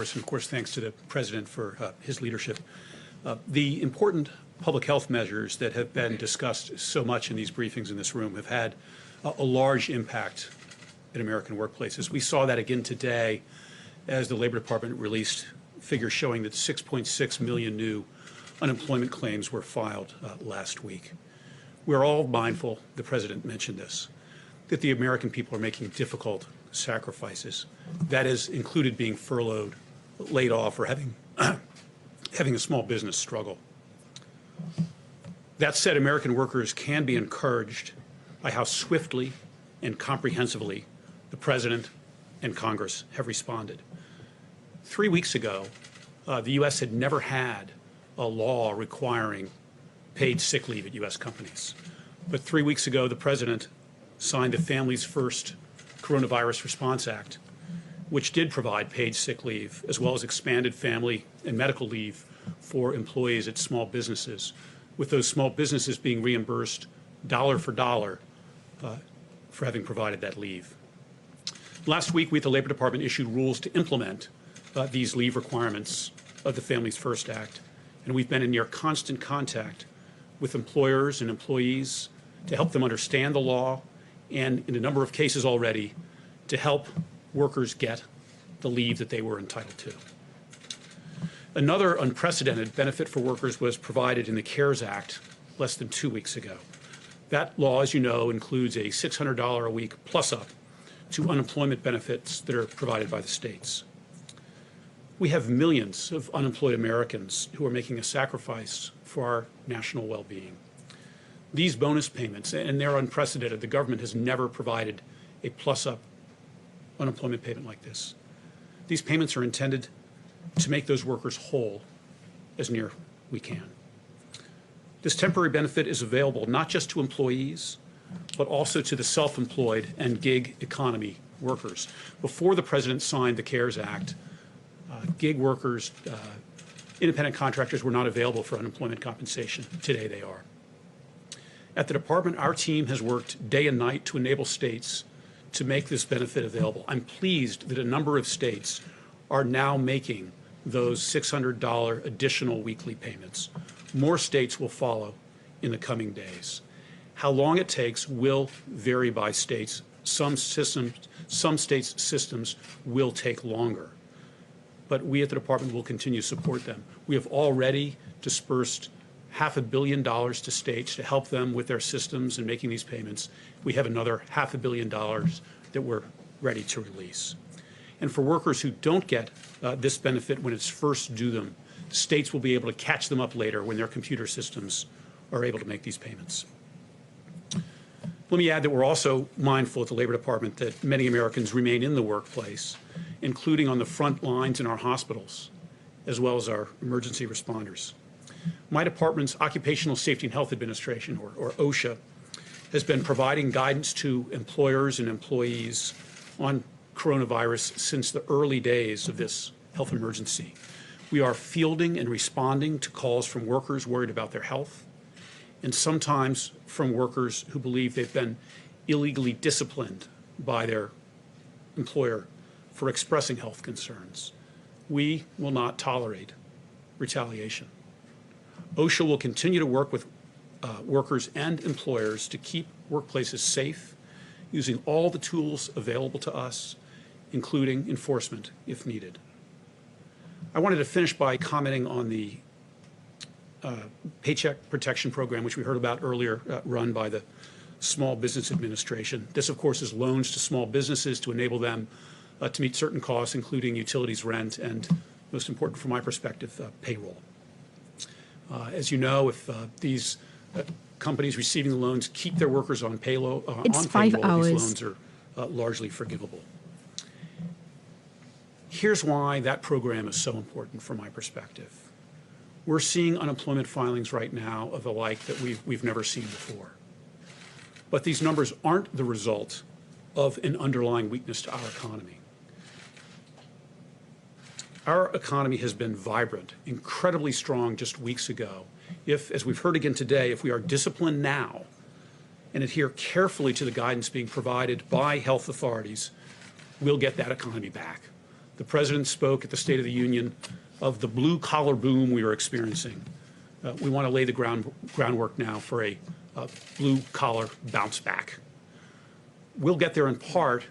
coronavirus, and of course thanks to the President for his leadership. The important public health measures that have been discussed so much in these briefings in this room have had a large impact in American workplaces. We saw that again today as the Labor Department released figures showing that 6.6 million new unemployment claims were filed last week. We're all mindful, the President mentioned this, that the American people are making difficult sacrifices. That has included being furloughed, laid off, or having a small business struggle. That said, American workers can be encouraged by how swiftly and comprehensively the President and Congress have responded. 3 weeks ago, the U.S. had never had a law requiring paid sick leave at U.S. companies. But 3 weeks ago, the President signed the Families First Coronavirus Response Act, which did provide paid sick leave, as well as expanded family and medical leave for employees at small businesses, with those small businesses being reimbursed dollar for dollar for having provided that leave. Last week, we at the Labor Department issued rules to implement these leave requirements of the Families First Act, and we've been in near constant contact with employers and employees to help them understand the law, and in a number of cases already, to help workers get the leave that they were entitled to. Another unprecedented benefit for workers was provided in the CARES Act less than 2 weeks ago. That law, as you know, includes a $600 a week plus-up to unemployment benefits that are provided by the states. We have millions of unemployed Americans who are making a sacrifice for our national well-being. These bonus payments, and they're unprecedented, the government has never provided a plus-up unemployment payment like this. These payments are intended to make those workers whole as near we can. This temporary benefit is available not just to employees, but also to the self-employed and gig economy workers. Before the President signed the CARES Act, gig workers, independent contractors were not available for unemployment compensation. Today they are. At the Department, our team has worked day and night to enable states to make this benefit available. I'm pleased that a number of states are now making those $600 additional weekly payments. More states will follow in the coming days. How long it takes will vary by states. Some states' systems will take longer, but we at the Department will continue to support them. We have already dispersed $500 million to states to help them with their systems and making these payments. We have another $500 million that we're ready to release. And for workers who don't get this benefit when it's first due them, states will be able to catch them up later when their computer systems are able to make these payments. Let me add that we're also mindful at the Labor Department that many Americans remain in the workplace, including on the front lines in our hospitals, as well as our emergency responders. My department's Occupational Safety and Health Administration, or OSHA, has been providing guidance to employers and employees on coronavirus since the early days of this health emergency. We are fielding and responding to calls from workers worried about their health, and sometimes from workers who believe they've been illegally disciplined by their employer for expressing health concerns. We will not tolerate retaliation. OSHA will continue to work with workers and employers to keep workplaces safe, using all the tools available to us, including enforcement if needed. I wanted to finish by commenting on the Paycheck Protection Program, which we heard about earlier, run by the Small Business Administration. This, of course, is loans to small businesses to enable them to meet certain costs, including utilities, rent, and, most important from my perspective, payroll. As you know, if these companies receiving the loans keep their workers on payroll, these loans are largely forgivable. Here's why that program is so important from my perspective. We're seeing unemployment filings right now of the like that we've never seen before. But these numbers aren't the result of an underlying weakness to our economy. Our economy has been vibrant, incredibly strong just weeks ago. If, as we've heard again today, if we are disciplined now and adhere carefully to the guidance being provided by health authorities, we'll get that economy back. The President spoke at the State of the Union of the blue-collar boom we are experiencing. We want to lay the groundwork now for a blue-collar bounce back. We'll get there in part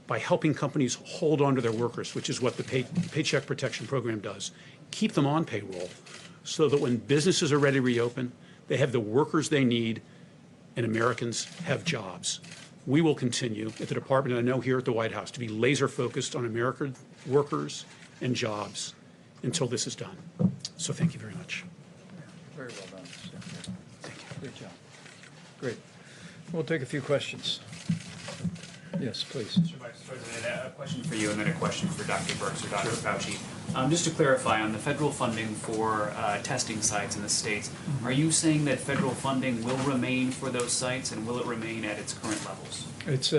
by helping companies hold on to their workers, which is what the Paycheck Protection Program does. Keep them on payroll so that when businesses are ready to reopen, they have the workers they need and Americans have jobs. We will continue at the Department, and I know here at the White House, to be laser focused on American workers and jobs until this is done. So thank you very much. Very well done. Thank you. Good job. Great. We'll take a few questions. Yes, please. Mr. Vice President, a question for you and then a question for Dr. Birx or Dr. Fauci. Just to clarify, on the federal funding for testing sites in the states, are you saying that federal funding will remain for those sites and will it remain at its current levels? It's